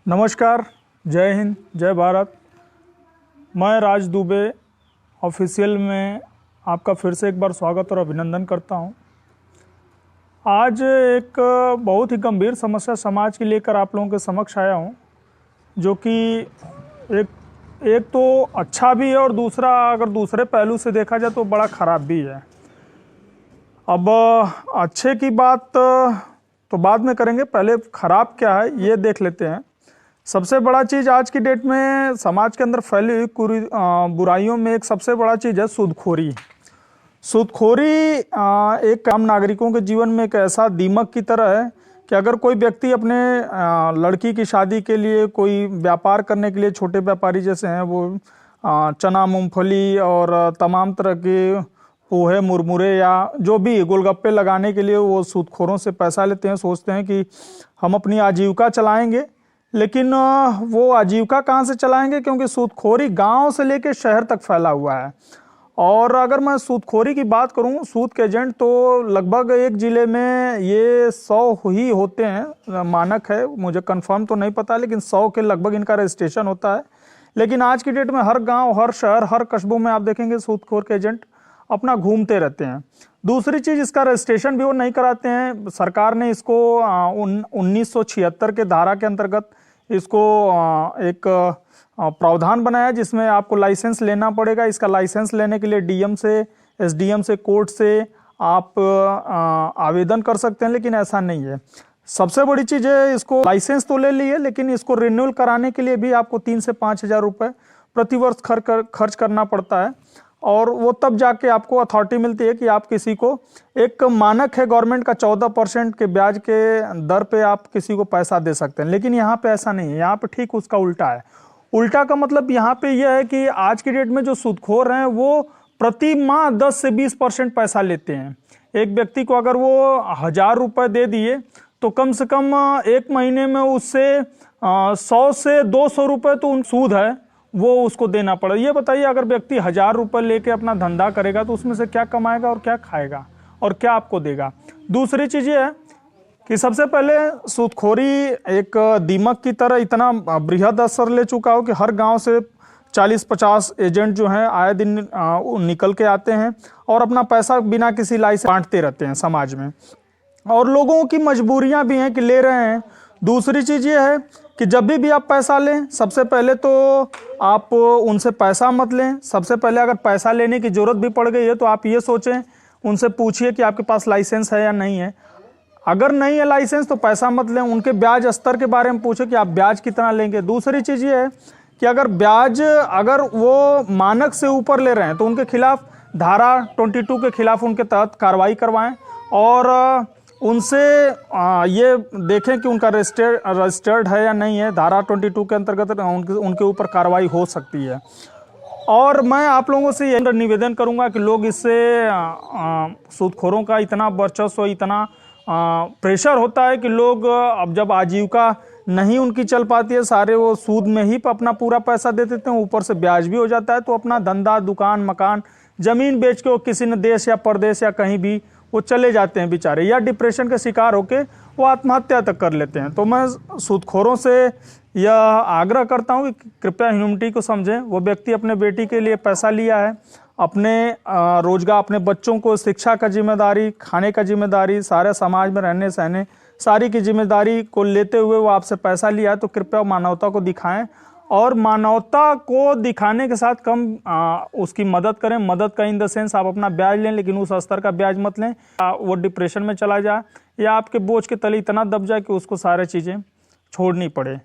नमस्कार, जय हिंद, जय भारत। मैं राज दुबे ऑफिशियल में आपका फिर से एक बार स्वागत और अभिनंदन करता हूं। आज एक बहुत ही गंभीर समस्या समाज की लेकर आप लोगों के समक्ष आया हूं, जो कि एक तो अच्छा भी है और दूसरा अगर दूसरे पहलू से देखा जाए तो बड़ा ख़राब भी है। अब अच्छे की बात तो बाद में करेंगे, पहले ख़राब क्या है ये देख लेते हैं। सबसे बड़ा चीज़ आज की डेट में समाज के अंदर फैली हुई बुराइयों में एक सबसे बड़ा चीज़ है सूदखोरी। सूदखोरी एक आम नागरिकों के जीवन में एक ऐसा दीमक की तरह है कि अगर कोई व्यक्ति अपने लड़की की शादी के लिए कोई व्यापार करने के लिए, छोटे व्यापारी जैसे हैं वो चना, मूंगफली और तमाम तरह के पोहे, मुरमुरे या जो भी गोलगप्पे लगाने के लिए वो सूदखोरों से पैसा लेते हैं। सोचते हैं कि हम अपनी आजीविका चलाएंगे, लेकिन वो आजीविका कहाँ से चलाएंगे, क्योंकि सूदखोरी गांव से लेकर शहर तक फैला हुआ है। और अगर मैं सूदखोरी की बात करूं, सूद के एजेंट तो लगभग एक ज़िले में ये 100 ही होते हैं, मानक है, मुझे कंफर्म तो नहीं पता, लेकिन 100 के लगभग इनका रजिस्ट्रेशन होता है। लेकिन आज की डेट में हर गांव, हर शहर, हर कस्बों में आप देखेंगे सूदखोर के एजेंट अपना घूमते रहते हैं। दूसरी चीज़, इसका रजिस्ट्रेशन भी वो नहीं कराते हैं। सरकार ने इसको 1976 के धारा के अंतर्गत इसको एक प्रावधान बनाया जिसमें आपको लाइसेंस लेना पड़ेगा। इसका लाइसेंस लेने के लिए डीएम से, एसडीएम से, कोर्ट से आप आवेदन कर सकते हैं, लेकिन ऐसा नहीं है। सबसे बड़ी चीज़ है, इसको लाइसेंस तो ले लिए, लेकिन इसको रिन्यूअल कराने के लिए भी आपको 3 से 5 हज़ार रुपये प्रति वर्ष खर्च करना पड़ता है। और वो तब जाके आपको अथॉरिटी मिलती है कि आप किसी को, एक मानक है गवर्नमेंट का 14% के ब्याज के दर पे आप किसी को पैसा दे सकते हैं। लेकिन यहाँ पे ऐसा नहीं है, यहाँ पे ठीक उसका उल्टा है। उल्टा का मतलब यहाँ पे यह है कि आज की डेट में जो सूदखोर हैं वो प्रति माह 10 से 20% पैसा लेते हैं। एक व्यक्ति को अगर वो 1000 रुपये दे दिए तो कम से कम एक महीने में उससे 100 से 200 रुपये तो सूद है वो उसको देना पड़े। ये बताइए, अगर व्यक्ति 1000 रुपये लेके अपना धंधा करेगा तो उसमें से क्या कमाएगा और क्या खाएगा और क्या आपको देगा। दूसरी चीज़ ये है कि सबसे पहले सूदखोरी एक दीमक की तरह इतना बृहद असर ले चुका हो कि हर गांव से 40-50 एजेंट जो हैं आए दिन निकल के आते हैं और अपना पैसा बिना किसी लाइसेंस बांटते रहते हैं समाज में। और लोगों की मजबूरियां भी हैं कि ले रहे हैं। दूसरी चीज़ ये है कि जब भी आप पैसा लें, सबसे पहले तो आप उनसे पैसा मत लें। सबसे पहले अगर पैसा लेने की ज़रूरत भी पड़ गई है तो आप ये सोचें, उनसे पूछिए कि आपके पास लाइसेंस है या नहीं है। अगर नहीं है लाइसेंस तो पैसा मत लें। उनके ब्याज स्तर के बारे में पूछे कि आप ब्याज कितना लेंगे। दूसरी चीज़ ये है कि अगर ब्याज अगर वो मानक से ऊपर ले रहे हैं तो उनके खिलाफ धारा 22 के खिलाफ उनके तहत कार्रवाई करवाएं और उनसे ये देखें कि उनका रजिस्टर्ड है या नहीं है। धारा 22 के अंतर्गत उनके ऊपर कार्रवाई हो सकती है। और मैं आप लोगों से यह निवेदन करूंगा कि लोग इससे सूदखोरों का इतना वर्चस्व, इतना प्रेशर होता है कि लोग अब जब आजीविका नहीं उनकी चल पाती है, सारे वो सूद में ही अपना पूरा पैसा दे देते हैं, ऊपर से ब्याज भी हो जाता है, तो अपना धंधा, दुकान, मकान, ज़मीन बेच के वो किसी न देश या परदेश या कहीं भी वो चले जाते हैं बेचारे, या डिप्रेशन के शिकार होके वो आत्महत्या तक कर लेते हैं। तो मैं सूदखोरों से यह आग्रह करता हूँ कि कृपया ह्यूमैनिटी को समझें। वो व्यक्ति अपने बेटी के लिए पैसा लिया है, अपने रोजगार, अपने बच्चों को शिक्षा का जिम्मेदारी, खाने का जिम्मेदारी, सारे समाज में रहने सहने सारी की जिम्मेदारी को लेते हुए वो आपसे पैसा लिया है, तो कृपया मानवता को दिखाएं और मानवता को दिखाने के साथ उसकी मदद करें। मदद का इन द सेंस आप अपना ब्याज लें, लेकिन उस स्तर का ब्याज मत लें, वो डिप्रेशन में चला जाए या आपके बोझ के तले इतना दब जाए कि उसको सारी चीज़ें छोड़नी पड़े।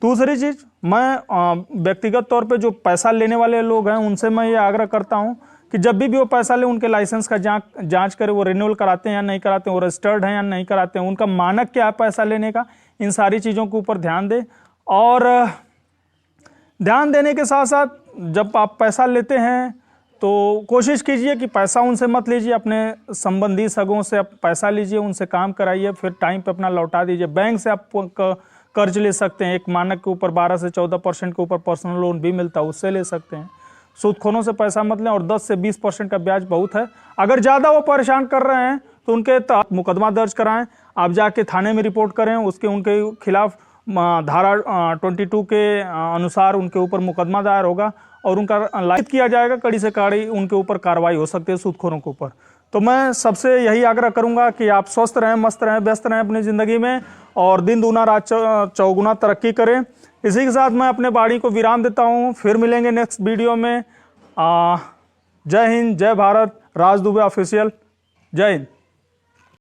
दूसरी चीज़, मैं व्यक्तिगत तौर पे जो पैसा लेने वाले लोग हैं उनसे मैं ये आग्रह करता हूँ कि जब भी वो पैसा ले उनके लाइसेंस का जांच करें, वो रिन्यूअल कराते हैं या नहीं कराते हैं, वो रजिस्टर्ड हैं या नहीं कराते हैं, उनका मानक क्या है पैसा लेने का, इन सारी चीज़ों के ऊपर ध्यान दें। और ध्यान देने के साथ साथ जब आप पैसा लेते हैं तो कोशिश कीजिए कि पैसा उनसे मत लीजिए, अपने संबंधी सगों से आप पैसा लीजिए, उनसे काम कराइए, फिर टाइम पे अपना लौटा दीजिए। बैंक से आप कर्ज ले सकते हैं, एक मानक के ऊपर 12 से 14% के ऊपर पर्सनल लोन भी मिलता है, उससे ले सकते हैं। सूदखोरों से पैसा मत लें और 10 से 20% का ब्याज बहुत है। अगर ज़्यादा वो परेशान कर रहे हैं तो उनके तहत मुकदमा दर्ज कराएं, आप जाके थाने में रिपोर्ट करें, उनके खिलाफ धारा 22 के अनुसार उनके ऊपर मुकदमा दायर होगा और उनका लाइक किया जाएगा, कड़ी से कड़ी उनके ऊपर कार्रवाई हो सकती है सूदखोरों के ऊपर। तो मैं सबसे यही आग्रह करूंगा कि आप स्वस्थ रहें, मस्त रहें, व्यस्त रहें अपनी ज़िंदगी में और दिन दूना रात चौगुना तरक्की करें। इसी के साथ मैं अपने वाणी को विराम देता हूं। फिर मिलेंगे नेक्स्ट वीडियो में। जय हिंद, जय भारत। राज दुबे ऑफिशियल। जय हिंद।